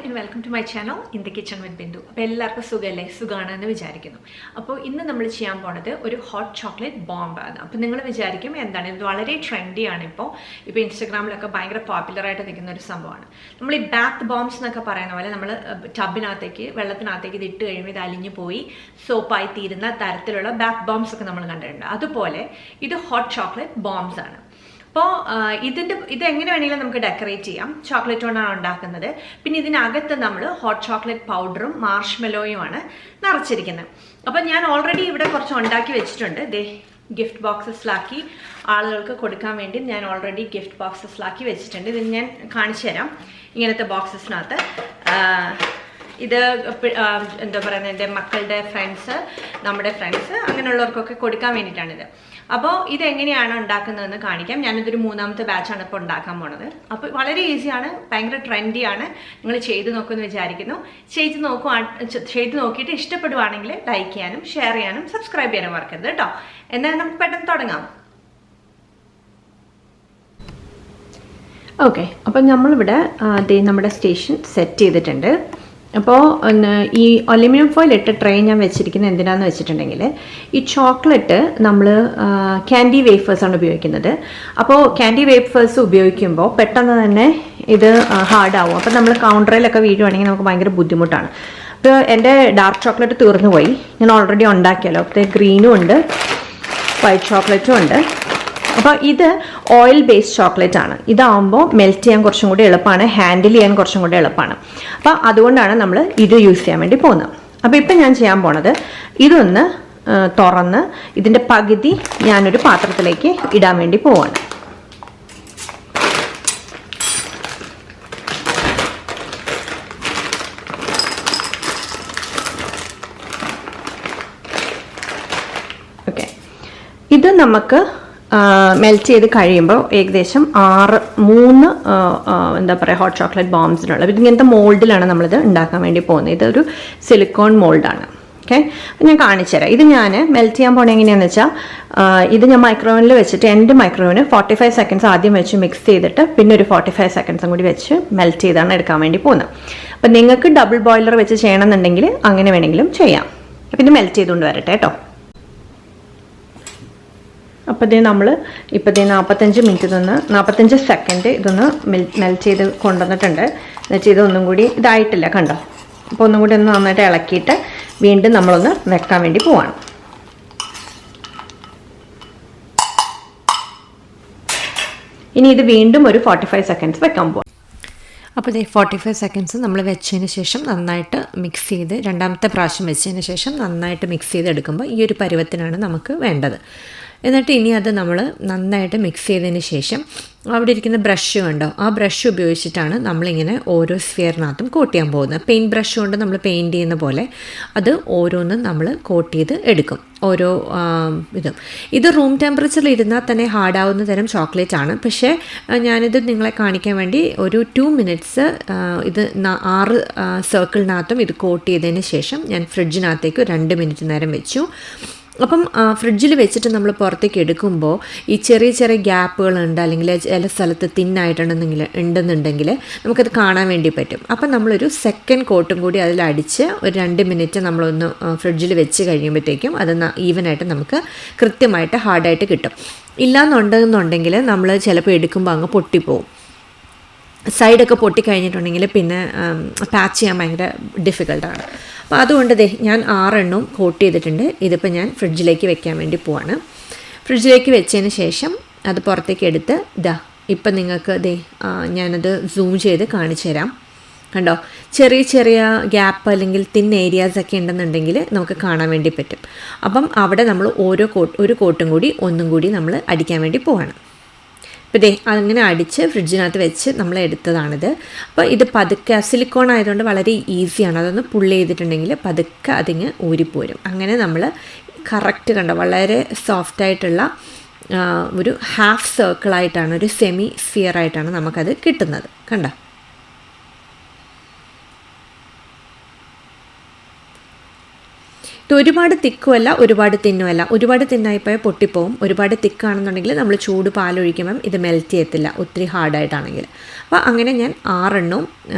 and welcome to my channel in the kitchen with Bindu. അപ്പോൾ എല്ലാവർക്കും സുഖമല്ലേ സുഖാണെന്ന് വിചാരിക്കുന്നു. അപ്പോൾ ഇന്ന് നമ്മൾ ചെയ്യാൻ പോണത് ഒരു ഹോട്ട് ചോക്ലേറ്റ് ബോംബ് ആണ്. അപ്പോൾ നിങ്ങൾ വിചാരിക്കും എന്താണ് ഇത് വളരെ ട്രെൻഡി ആണ് ഇപ്പോൾ ഇൻസ്റ്റാഗ്രാമിലൊക്കെ ഭയങ്കര പോപ്പുലർ ആയിട്ട് നിൽക്കുന്ന ഒരു സംഭവമാണ്. നമ്മൾ ഈ ബാത്ത് ബോംബ്സ് എന്നൊക്കെ പറയുന്ന പോലെ നമ്മൾ ടബിനകത്തേക്ക് വെള്ളത്തിനകത്തേക്ക് ഇത് ഇട്ട് കഴിയുമ്പോൾ ഇത് അലിഞ്ഞു പോയി സോപ്പായി തീരുന്ന തരത്തിലുള്ള ബാത്ത് ബോംബ്സ് ഒക്കെ നമ്മൾ കണ്ടിട്ടുണ്ട്. അതുപോലെ ഇത് ഹോട്ട് ചോക്ലേറ്റ് ബോംബ്സ് ആണ്. അപ്പോൾ ഇതെങ്ങനെ വേണമെങ്കിലും നമുക്ക് ഡെക്കറേറ്റ് ചെയ്യാം. ചോക്ലേറ്റ് കൊണ്ടാണ് ഉണ്ടാക്കുന്നത്. പിന്നെ ഇതിനകത്ത് നമ്മൾ ഹോട്ട് ചോക്ലേറ്റ് പൗഡറും മാർഷ്മെലോയുമാണ് നിറച്ചിരിക്കുന്നത്. അപ്പോൾ ഞാൻ ഓൾറെഡി ഇവിടെ കുറച്ച് ഉണ്ടാക്കി വെച്ചിട്ടുണ്ട്. ഗിഫ്റ്റ് ബോക്സസിലാക്കി ആളുകൾക്ക് കൊടുക്കാൻ വേണ്ടി ഞാൻ ഓൾറെഡി ഗിഫ്റ്റ് ബോക്സസിലാക്കി വെച്ചിട്ടുണ്ട്. ഇത് ഞാൻ കാണിച്ചു തരാം. ഇങ്ങനത്തെ ബോക്സസിനകത്ത് ഇത് എന്താ പറയുന്നത്, എൻ്റെ മക്കളുടെ ഫ്രണ്ട്സ്, നമ്മുടെ ഫ്രണ്ട്സ്, അങ്ങനെയുള്ളവർക്കൊക്കെ കൊടുക്കാൻ വേണ്ടിയിട്ടാണിത്. അപ്പോൾ ഇതെങ്ങനെയാണ് ഉണ്ടാക്കുന്നതെന്ന് കാണിക്കാം. ഞാനിതൊരു മൂന്നാമത്തെ ബാച്ചാണ് ഇപ്പോൾ ഉണ്ടാക്കാൻ പോണത്. അപ്പോൾ വളരെ ഈസിയാണ്, ഭയങ്കര ട്രെൻഡിയാണ്. നിങ്ങൾ ചെയ്ത് നോക്കുമെന്ന് വിചാരിക്കുന്നു. ചെയ്ത് നോക്കിയിട്ട് ഇഷ്ടപ്പെടുവാണെങ്കിൽ ലൈക്ക് ചെയ്യാനും ഷെയർ ചെയ്യാനും സബ്സ്ക്രൈബ് ചെയ്യാനും മറക്കരുത് കേട്ടോ. എന്നാൽ നമുക്ക് പെട്ടെന്ന് തുടങ്ങാം. ഓക്കെ, അപ്പം നമ്മളിവിടെ നമ്മുടെ സ്റ്റേഷൻ സെറ്റ് ചെയ്തിട്ടുണ്ട്. അപ്പോൾ ഈ അലുമിനിയം ഫോയിൽ ഇട്ട ട്രേ ഞാൻ വെച്ചിരിക്കുന്നത് എന്തിനാന്ന് വെച്ചിട്ടുണ്ടെങ്കിൽ ഈ ചോക്ലേറ്റ് നമ്മൾ ക്യാൻഡി വേഫേഴ്സാണ് ഉപയോഗിക്കുന്നത്. അപ്പോൾ ക്യാൻഡി വേഫേഴ്സ് ഉപയോഗിക്കുമ്പോൾ പെട്ടെന്ന് തന്നെ ഇത് ഹാർഡാവും. അപ്പോൾ നമ്മൾ കൗണ്ടറിലൊക്കെ വീഴുവാണെങ്കിൽ നമുക്ക് ഭയങ്കര ബുദ്ധിമുട്ടാണ്. അപ്പോൾ എൻ്റെ ഡാർക്ക് ചോക്ലേറ്റ് തീർന്നു പോയി. ഞാൻ ഓൾറെഡി ഉണ്ടാക്കിയല്ലോ. അപ്പോൾ ഗ്രീനും ഉണ്ട്, വൈറ്റ് ചോക്ലേറ്റും ഉണ്ട്. അപ്പോൾ ഇത് ഓയിൽ ബേസ്ഡ് ചോക്ലേറ്റ് ആണ്. ഇതാവുമ്പോൾ മെൽറ്റ് ചെയ്യാൻ കുറച്ചും കൂടി എളുപ്പമാണ്, ഹാൻഡിൽ ചെയ്യാൻ കുറച്ചും കൂടി എളുപ്പമാണ്. അപ്പോൾ അതുകൊണ്ടാണ് നമ്മൾ ഇത് യൂസ് ചെയ്യാൻ വേണ്ടി പോകുന്നത്. അപ്പോൾ ഇപ്പം ഞാൻ ചെയ്യാൻ പോണത് ഇതൊന്ന് തുറന്ന് ഇതിൻ്റെ പകുതി ഞാനൊരു പാത്രത്തിലേക്ക് ഇടാൻ വേണ്ടി പോവാണ്. ഓക്കെ, ഇത് നമുക്ക് മെൽറ്റ് ചെയ്ത് കഴിയുമ്പോൾ ഏകദേശം 3 എന്താ പറയുക ഹോട്ട് ചോക്ലേറ്റ് ബോംബ്സിനുള്ള ഇങ്ങനത്തെ മോൾഡിലാണ് നമ്മളിത് ഉണ്ടാക്കാൻ വേണ്ടി പോകുന്നത്. ഇതൊരു സിലിക്കോൺ മോൾഡാണ്. ഓക്കെ, ഞാൻ കാണിച്ചു തരാം. ഇത് ഞാൻ മെൽറ്റ് ചെയ്യാൻ പോകണത് എങ്ങനെയാണെന്ന് വെച്ചാൽ ഇത് ഞാൻ മൈക്രോവേവിൽ വെച്ചിട്ട് എൻ്റെ മൈക്രോവേവിന് 45 സെക്കൻഡ്സ് ആദ്യം വെച്ച് മിക്സ് ചെയ്തിട്ട് പിന്നെ ഒരു 45 സെക്കൻഡ്സും കൂടി വെച്ച് മെൽറ്റ് ചെയ്താണ് എടുക്കാൻ വേണ്ടി പോകുന്നത്. അപ്പം നിങ്ങൾക്ക് ഡബിൾ ബോയിലർ വെച്ച് ചെയ്യണമെന്നുണ്ടെങ്കിൽ അങ്ങനെ വേണമെങ്കിലും ചെയ്യാം. അപ്പം ഇത് മെൽറ്റ് ചെയ്തുകൊണ്ട് വരട്ടെ കേട്ടോ. അപ്പോൾ നമ്മൾ ഇപ്പോൾ 45 സെക്കൻഡ് ഇതൊന്ന് മെൽറ്റ് ചെയ്ത് കൊണ്ടുവന്നിട്ടുണ്ട്. എന്നിട്ട് ഇതൊന്നും കൂടി ഇതായിട്ടില്ല കണ്ടോ. അപ്പോൾ ഒന്നും കൂടി ഒന്ന് നന്നായിട്ട് ഇളക്കിയിട്ട് വീണ്ടും നമ്മളൊന്ന് വെക്കാൻ വേണ്ടി പോവാണ്. ഇനി ഇത് വീണ്ടും ഒരു 45 സെക്കൻഡ്സ് വെക്കാൻ പോവാം. അപ്പോൾ 45 സെക്കൻഡ്സ് നമ്മൾ വെച്ചതിന് ശേഷം നന്നായിട്ട് മിക്സ് ചെയ്ത് രണ്ടാമത്തെ പ്രാവശ്യം വെച്ചതിന് ശേഷം നന്നായിട്ട് മിക്സ് ചെയ്തെടുക്കുമ്പോൾ ഈ ഒരു പരുവത്തിനാണ് നമുക്ക് വേണ്ടത്. എന്നിട്ട് ഇനി അത് നമ്മൾ നന്നായിട്ട് മിക്സ് ചെയ്തതിന് ശേഷം അവിടെ ഇരിക്കുന്ന ബ്രഷ് കണ്ടോ, ആ ബ്രഷ് ഉപയോഗിച്ചിട്ടാണ് നമ്മളിങ്ങനെ ഓരോ സ്ഫിയറിനകത്തും കോട്ട് ചെയ്യാൻ പോകുന്നത്. പെയിൻറ്റ് ബ്രഷ് കൊണ്ട് നമ്മൾ പെയിൻറ്റ് ചെയ്യുന്ന പോലെ അത് ഓരോന്നും നമ്മൾ കോട്ട് ചെയ്ത് എടുക്കും. ഓരോ ഇത് റൂം ടെമ്പറേച്ചറിൽ ഇരുന്നാൽ തന്നെ ഹാർഡാവുന്ന തരം ചോക്ലേറ്റ് ആണ്. പക്ഷേ ഞാനിത് നിങ്ങളെ കാണിക്കാൻ വേണ്ടി ഒരു 2 മിനിറ്റ്സ് ഇത് 6 സർക്കിളിനകത്തും ഇത് കോട്ട് ചെയ്തതിന് ശേഷം ഞാൻ ഫ്രിഡ്ജിനകത്തേക്ക് 2 മിനിറ്റ് നേരം വെച്ചു. അപ്പം ഫ്രിഡ്ജിൽ വെച്ചിട്ട് നമ്മൾ പുറത്തേക്ക് എടുക്കുമ്പോൾ ഈ ചെറിയ ചെറിയ ഗ്യാപ്പുകളുണ്ട്, അല്ലെങ്കിൽ ചില സ്ഥലത്ത് ഉണ്ടെന്നുണ്ടെങ്കിൽ നമുക്കത് കാണാൻ വേണ്ടി പറ്റും. അപ്പം നമ്മളൊരു സെക്കൻഡ് കോട്ടും കൂടി അതിലടിച്ച് ഒരു 2 മിനിറ്റ് നമ്മളൊന്ന് ഫ്രിഡ്ജിൽ വെച്ച് കഴിയുമ്പോഴത്തേക്കും അത് ഈവനായിട്ട് നമുക്ക് കൃത്യമായിട്ട് ഹാർഡായിട്ട് കിട്ടും. ഇല്ലാന്നുണ്ടെന്നുണ്ടെങ്കിൽ നമ്മൾ ചിലപ്പോൾ എടുക്കുമ്പോൾ അങ്ങ് പൊട്ടിപ്പോവും. സൈഡൊക്കെ പൊട്ടിക്കഴിഞ്ഞിട്ടുണ്ടെങ്കിൽ പിന്നെ പാച്ച് ചെയ്യാൻ ഭയങ്കര ഡിഫിക്കൽട്ടാണ്. അപ്പോൾ അതുകൊണ്ട് ഞാൻ 6 എണ്ണവും കോട്ട് ചെയ്തിട്ടുണ്ട്. ഇതിപ്പോൾ ഞാൻ ഫ്രിഡ്ജിലേക്ക് വെക്കാൻ വേണ്ടി പോവാണ്. ഫ്രിഡ്ജിലേക്ക് വെച്ചതിന് ശേഷം അത് പുറത്തേക്ക് എടുത്ത് ഇപ്പം നിങ്ങൾക്ക് ഞാനത് സൂം ചെയ്ത് കാണിച്ചു തരാം. കണ്ടോ, ചെറിയ ചെറിയ ഗ്യാപ്പ് അല്ലെങ്കിൽ തിൻ ഏരിയാസൊക്കെ ഉണ്ടെന്നുണ്ടെങ്കിൽ നമുക്ക് കാണാൻ വേണ്ടി പറ്റും. അപ്പം അവിടെ നമ്മൾ ഒരു കോട്ടും കൂടി ഒന്നും കൂടി നമ്മൾ അടിക്കാൻ വേണ്ടി പോവാണ്. അപ്പോൾ അങ്ങനെ അടിച്ച് ഫ്രിഡ്ജിനകത്ത് വെച്ച് നമ്മൾ എടുത്തതാണിത്. അപ്പോൾ ഇത് പതുക്കെ സിലിക്കോൺ ആയതുകൊണ്ട് വളരെ ഈസിയാണ്. അതൊന്ന് പുള്ളി ചെയ്തിട്ടുണ്ടെങ്കിൽ പതുക്കെ അതിങ്ങ് ഊരിപ്പോരും. അങ്ങനെ നമ്മൾ കറക്റ്റ് കണ്ടോ, വളരെ സോഫ്റ്റായിട്ടുള്ള ഒരു ഹാഫ് സർക്കിളായിട്ടാണ്, ഒരു സെമി സ്ഫിയറായിട്ടാണ് നമുക്കത് കിട്ടുന്നത്. കണ്ടോ, ഇത് ഒരുപാട് തിക്കുമല്ല ഒരുപാട് തിന്നുമല്ല. ഒരുപാട് തിന്നായിപ്പോയാൽ പൊട്ടിപ്പോവും. ഒരുപാട് തിക്കാണെന്നുണ്ടെങ്കിൽ നമ്മൾ ചൂട് പാലൊഴിക്കുമ്പം ഇത് മെൽറ്റ് ചെയ്യത്തില്ല, ഒത്തിരി ഹാർഡായിട്ടാണെങ്കിൽ. അപ്പോൾ അങ്ങനെ ഞാൻ 6 എണ്ണവും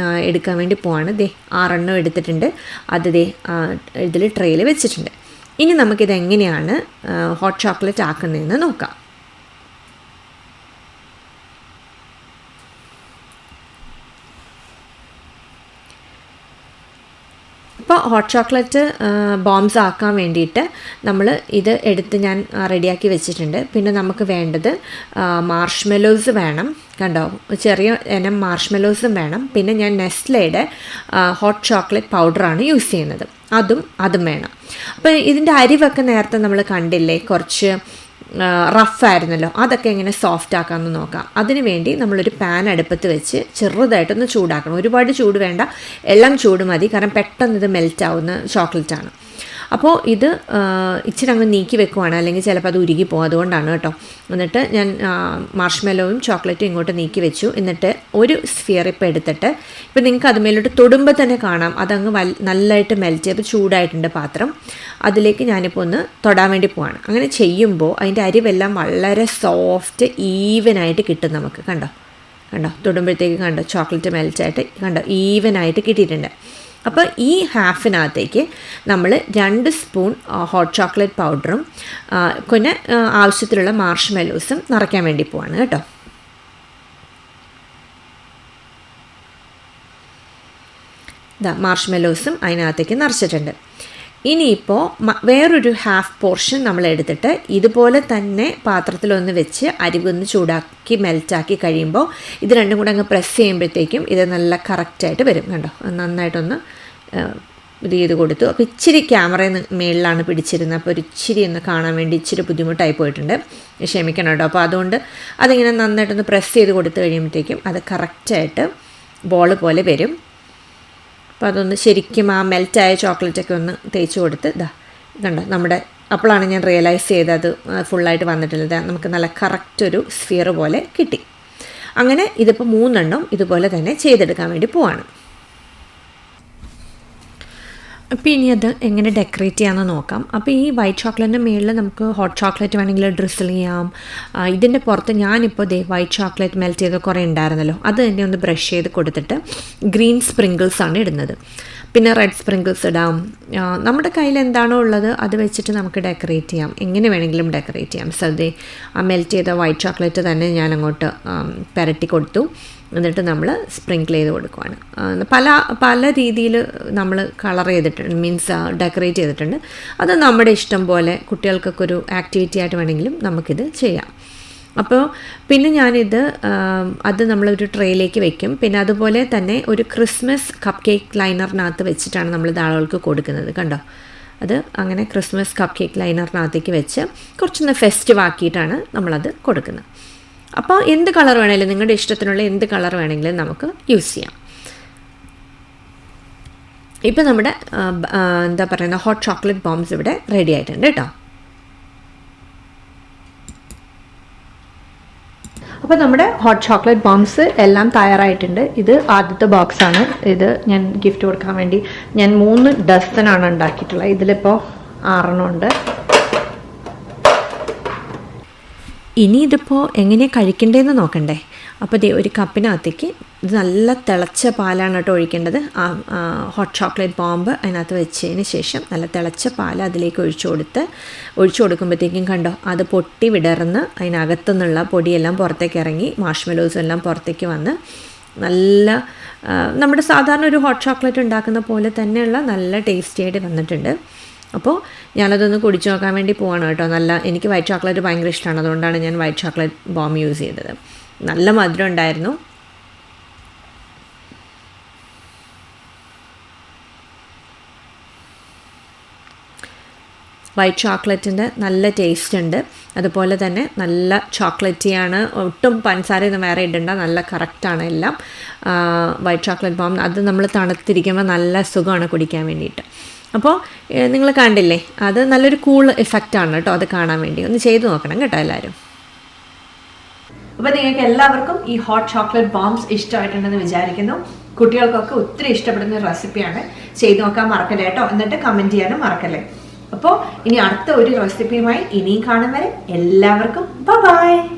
എടുക്കാൻ വേണ്ടി പോവാണ്. 6 എണ്ണം എടുത്തിട്ടുണ്ട്. അത് ഇതിൽ ട്രേയിൽ വെച്ചിട്ടുണ്ട്. ഇനി നമുക്കിത് എങ്ങനെയാണ് ഹോട്ട് ചോക്ലേറ്റ് ആക്കുന്നതെന്ന് നോക്കാം. ഇപ്പോൾ ഹോട്ട് ചോക്ലേറ്റ് ബോംബ്സ് ആക്കാൻ വേണ്ടിയിട്ട് നമ്മൾ ഇത് എടുത്ത് ഞാൻ റെഡിയാക്കി വെച്ചിട്ടുണ്ട്. പിന്നെ നമുക്ക് വേണ്ടത് മാർഷ്മെലോസ് വേണം. കണ്ടോ, ചെറിയ ഇനം മാർഷ്മെലോസും വേണം. പിന്നെ ഞാൻ നെസ്ലയുടെ ഹോട്ട് ചോക്ലേറ്റ് പൗഡറാണ് യൂസ് ചെയ്യുന്നത്, അതും വേണം. അപ്പോൾ ഇതിൻ്റെ അരിവൊക്കെ നേരത്തെ നമ്മൾ കണ്ടില്ലേ, കുറച്ച് റഫായിരുന്നല്ലോ, അതൊക്കെ എങ്ങനെ സോഫ്റ്റ് ആക്കാമെന്ന് നോക്കാം. അതിന് വേണ്ടി നമ്മളൊരു പാൻ അടുപ്പത്ത് വെച്ച് ചെറുതായിട്ടൊന്ന് ചൂടാക്കണം. ഒരുപാട് ചൂട് വേണ്ട, എല്ലാം ചൂട് മതി. കാരണം പെട്ടെന്ന് ഇത് മെൽറ്റ് ആവുന്ന ചോക്ലേറ്റാണ്. അപ്പോൾ ഇത് ഇച്ചിരി അങ്ങ് നീക്കി വെക്കുവാണ്, അല്ലെങ്കിൽ ചിലപ്പോൾ അത് ഉരുകി പോകും. അതുകൊണ്ടാണ് കേട്ടോ. എന്നിട്ട് ഞാൻ മാർഷ്മെലോയും ചോക്ലേറ്റും ഇങ്ങോട്ട് നീക്കി വെച്ചു. എന്നിട്ട് ഒരു സ്ഫിയർ ഇപ്പോൾ എടുത്തിട്ട്, ഇപ്പോൾ നിങ്ങൾക്ക് അതുമേലോട്ട് തൊടുമ്പോൾ തന്നെ കാണാം അതങ്ങ് നല്ലതായിട്ട് മെൽറ്റ് ചെയ്ത് ചൂടായിട്ടുണ്ട് പാത്രം. അതിലേക്ക് ഞാനിപ്പോൾ ഒന്ന് തൊടാൻ വേണ്ടി പോവാണ്. അങ്ങനെ ചെയ്യുമ്പോൾ അതിൻ്റെ അരിവെല്ലാം വളരെ സോഫ്റ്റ് ഈവനായിട്ട് കിട്ടും നമുക്ക്. കണ്ടോ, തൊടുമ്പോഴത്തേക്ക് കണ്ടോ ചോക്ലേറ്റ് മെൽറ്റായിട്ട് കണ്ടോ ഈവനായിട്ട് കിട്ടിയിട്ടുണ്ട്. അപ്പോൾ ഈ ഹാഫിനകത്തേക്ക് നമ്മൾ 2 സ്പൂൺ ഹോട്ട് ചോക്ലേറ്റ് പൗഡറും പിന്നെ ആവശ്യത്തിലുള്ള മാർഷ്മെലോസും നിറയ്ക്കാൻ വേണ്ടി പോവാണ് കേട്ടോ. മാർഷ്മെലോസും അതിനകത്തേക്ക് നിറച്ചിട്ടുണ്ട്. ഇനിയിപ്പോൾ വേറൊരു ഹാഫ് പോർഷൻ നമ്മൾ എടുത്തിട്ട് ഇതുപോലെ തന്നെ പാത്രത്തിലൊന്ന് വെച്ച് അരിവൊന്ന് ചൂടാക്കി മെൽറ്റാക്കി കഴിയുമ്പോൾ ഇത് രണ്ടും കൂടെ അങ്ങ് പ്രസ് ചെയ്യുമ്പോഴത്തേക്കും ഇത് നല്ല കറക്റ്റായിട്ട് വരും. കണ്ടോ, നന്നായിട്ടൊന്ന് ഇത് ചെയ്ത് കൊടുത്തു. അപ്പോൾ ഇച്ചിരി ക്യാമറയിൽ മേളിലാണ് പിടിച്ചിരുന്നത്, അപ്പോൾ ഒരു ഇച്ചിരി ഒന്ന് കാണാൻ വേണ്ടി ഇച്ചിരി ബുദ്ധിമുട്ടായി പോയിട്ടുണ്ട്, ക്ഷമിക്കണം കേട്ടോ. അപ്പോൾ അതുകൊണ്ട് അതിങ്ങനെ നന്നായിട്ടൊന്ന് പ്രസ് ചെയ്ത് കൊടുത്തു കഴിയുമ്പോഴത്തേക്കും അത് കറക്റ്റായിട്ട് ബോൾ പോലെ വരും. അപ്പോൾ അതൊന്ന് ശരിക്കും ആ മെൽറ്റായ ചോക്ലേറ്റൊക്കെ ഒന്ന് തേച്ച് കൊടുത്ത് കണ്ടോ നമ്മുടെ, അപ്പോഴാണ് ഞാൻ റിയലൈസ് ചെയ്തത് അത് ഫുള്ളായിട്ട് വന്നിട്ടില്ല. നമുക്ക് നല്ല കറക്റ്റ് ഒരു സ്ഫിയർ പോലെ കിട്ടി. അങ്ങനെ ഇതിപ്പോൾ 3 എണ്ണം ഇതുപോലെ തന്നെ ചെയ്തെടുക്കാൻ വേണ്ടി പോവാണ്. അപ്പോൾ ഇനി അത് എങ്ങനെ ഡെക്കറേറ്റ് ചെയ്യാമെന്ന് നോക്കാം. അപ്പോൾ ഈ വൈറ്റ് ചോക്ലേറ്റിൻ്റെ മുകളിൽ നമുക്ക് ഹോട്ട് ചോക്ലേറ്റ് വേണമെങ്കിൽ ഡ്രിസിൽ ചെയ്യാം. ഇതിൻ്റെ പുറത്ത് ഞാനിപ്പോൾ വൈറ്റ് ചോക്ലേറ്റ് മെൽറ്റ് ചെയ്ത് കുറേ ഉണ്ടായിരുന്നല്ലോ, അത് തന്നെ ഒന്ന് ബ്രഷ് ചെയ്ത് കൊടുത്തിട്ട് ഗ്രീൻ സ്പ്രിങ്കിൾസാണ് ഇടുന്നത്. പിന്നെ റെഡ് സ്പ്രിങ്കിൾസ് ഇടാം. നമ്മുടെ കയ്യിൽ എന്താണോ ഉള്ളത് അത് വെച്ചിട്ട് നമുക്ക് ഡെക്കറേറ്റ് ചെയ്യാം, എങ്ങനെ വേണമെങ്കിലും ഡെക്കറേറ്റ് ചെയ്യാം. സോ ആ മെൽറ്റ് ചെയ്ത വൈറ്റ് ചോക്ലേറ്റ് തന്നെ ഞാൻ അങ്ങോട്ട് പുരട്ടി കൊടുത്തു. എന്നിട്ട് നമ്മൾ സ്പ്രിങ്കിൾ ചെയ്ത് കൊടുക്കുവാണ്. പല രീതിയിൽ നമ്മൾ കളർ ചെയ്തിട്ടുണ്ട്, മീൻസ് ഡെക്കറേറ്റ് ചെയ്തിട്ടുണ്ട്. അത് നമ്മുടെ ഇഷ്ടം പോലെ കുട്ടികൾക്കൊക്കെ ഒരു ആക്ടിവിറ്റി ആയിട്ട് വേണമെങ്കിലും നമുക്കിത് ചെയ്യാം. അപ്പോൾ പിന്നെ ഞാനിത് അത് നമ്മളൊരു ട്രേയിലേക്ക് വെക്കും. പിന്നെ അതുപോലെ തന്നെ ഒരു ക്രിസ്മസ് കപ്പ് കേക്ക് ലൈനറിനകത്ത് വെച്ചിട്ടാണ് നമ്മൾ ആളുകൾക്ക് കൊടുക്കുന്നത്. കണ്ടോ, അത് അങ്ങനെ ക്രിസ്മസ് കപ്പ് കേക്ക് ലൈനറിനകത്തേക്ക് വെച്ച് കുറച്ചൊന്ന് ഫെസ്റ്റീവ് ആക്കിയിട്ടാണ് നമ്മളത് കൊടുക്കുന്നത്. അപ്പോൾ എന്ത് കളർ വേണമെങ്കിലും, നിങ്ങളുടെ ഇഷ്ടത്തിനുള്ള എന്ത് കളർ വേണമെങ്കിലും നമുക്ക് യൂസ് ചെയ്യാം. ഇപ്പോൾ നമ്മുടെ എന്താ പറയുന്ന ഹോട്ട് ചോക്ലേറ്റ് ബോംബ്സ് ഇവിടെ റെഡി ആയിട്ടുണ്ട് കേട്ടോ. അപ്പോൾ നമ്മുടെ ഹോട്ട് ചോക്ലേറ്റ് ബോംബ്സ് എല്ലാം തയ്യാറായിട്ടുണ്ട്. ഇത് ആദ്യത്തെ ബോക്സാണ്. ഇത് ഞാൻ ഗിഫ്റ്റ് കൊടുക്കാൻ വേണ്ടി ഞാൻ 3 ഡസനാണ് ഉണ്ടാക്കിയിട്ടുള്ളത്. ഇതിലിപ്പോൾ 6 എണ്ണം ഉണ്ട്. ഇനി ഇതിപ്പോൾ എങ്ങനെയാണ് കഴിക്കേണ്ടതെന്ന് നോക്കണ്ടേ. അപ്പോൾ ഒരു കപ്പിനകത്തേക്ക് ഇത് നല്ല തിളച്ച പാലാണ് കേട്ടോ ഒഴിക്കേണ്ടത്. ഹോട്ട് ചോക്ലേറ്റ് ബോംബ് അതിനകത്ത് വെച്ചതിന് ശേഷം നല്ല തിളച്ച പാൽ അതിലേക്ക് ഒഴിച്ചു കൊടുക്കുമ്പോഴത്തേക്കും കണ്ടോ അത് പൊട്ടി വിടർന്ന് അതിനകത്തു നിന്നുള്ള പൊടിയെല്ലാം പുറത്തേക്ക് ഇറങ്ങി മാർഷ്മെലോസും എല്ലാം പുറത്തേക്ക് വന്ന് നല്ല നമ്മുടെ സാധാരണ ഒരു ഹോട്ട് ചോക്ലേറ്റ് ഉണ്ടാക്കുന്ന പോലെ തന്നെയുള്ള നല്ല ടേസ്റ്റി ആയിട്ട് വന്നിട്ടുണ്ട്. അപ്പോൾ ഞാനതൊന്ന് കുടിച്ചു നോക്കാൻ വേണ്ടി പോവാണ് കേട്ടോ. എനിക്ക് വൈറ്റ് ചോക്ലേറ്റ് ഭയങ്കര ഇഷ്ടമാണ്, അതുകൊണ്ടാണ് ഞാൻ വൈറ്റ് ചോക്ലേറ്റ് ബോംബ് യൂസ് ചെയ്തത്. നല്ല മധുരം ഉണ്ടായിരുന്നു. വൈറ്റ് ചോക്ലേറ്റിൻ്റെ നല്ല ടേസ്റ്റ് ഉണ്ട്. അതുപോലെ തന്നെ നല്ല ചോക്ലേറ്റിയാണ്, ഒട്ടും പഞ്ചസാരയൊന്നും വേറെ ഇടണ്ട, നല്ല കറക്റ്റാണ് എല്ലാം. വൈറ്റ് ചോക്ലേറ്റ് ബോംബ് അത് നമ്മൾ തണുത്തിരിക്കുമ്പോൾ നല്ല സുഖമാണ് കുടിക്കാൻ വേണ്ടിയിട്ട്. അപ്പോൾ നിങ്ങൾ കണ്ടില്ലേ, അത് നല്ലൊരു കൂൾ എഫക്റ്റാണ് കേട്ടോ അത് കാണാൻ വേണ്ടി. ഒന്ന് ചെയ്ത് നോക്കണം കേട്ടോ എല്ലാവരും. അപ്പോൾ നിങ്ങൾക്ക് എല്ലാവർക്കും ഈ ഹോട്ട് ചോക്ലേറ്റ് ബോംബ്സ് ഇഷ്ടമായിട്ടുണ്ടെന്ന് വിചാരിക്കുന്നു. കുട്ടികൾക്കൊക്കെ ഒത്തിരി ഇഷ്ടപ്പെടുന്ന റെസിപ്പിയാണ്. ചെയ്ത് നോക്കാൻ മറക്കല്ലേ കേട്ടോ. എന്നിട്ട് കമൻറ്റ് ചെയ്യാനും മറക്കല്ലേ. അപ്പോൾ ഇനി അടുത്ത ഒരു റെസിപ്പിയുമായി ഇനിയും കാണും വരെ എല്ലാവർക്കും ബൈ.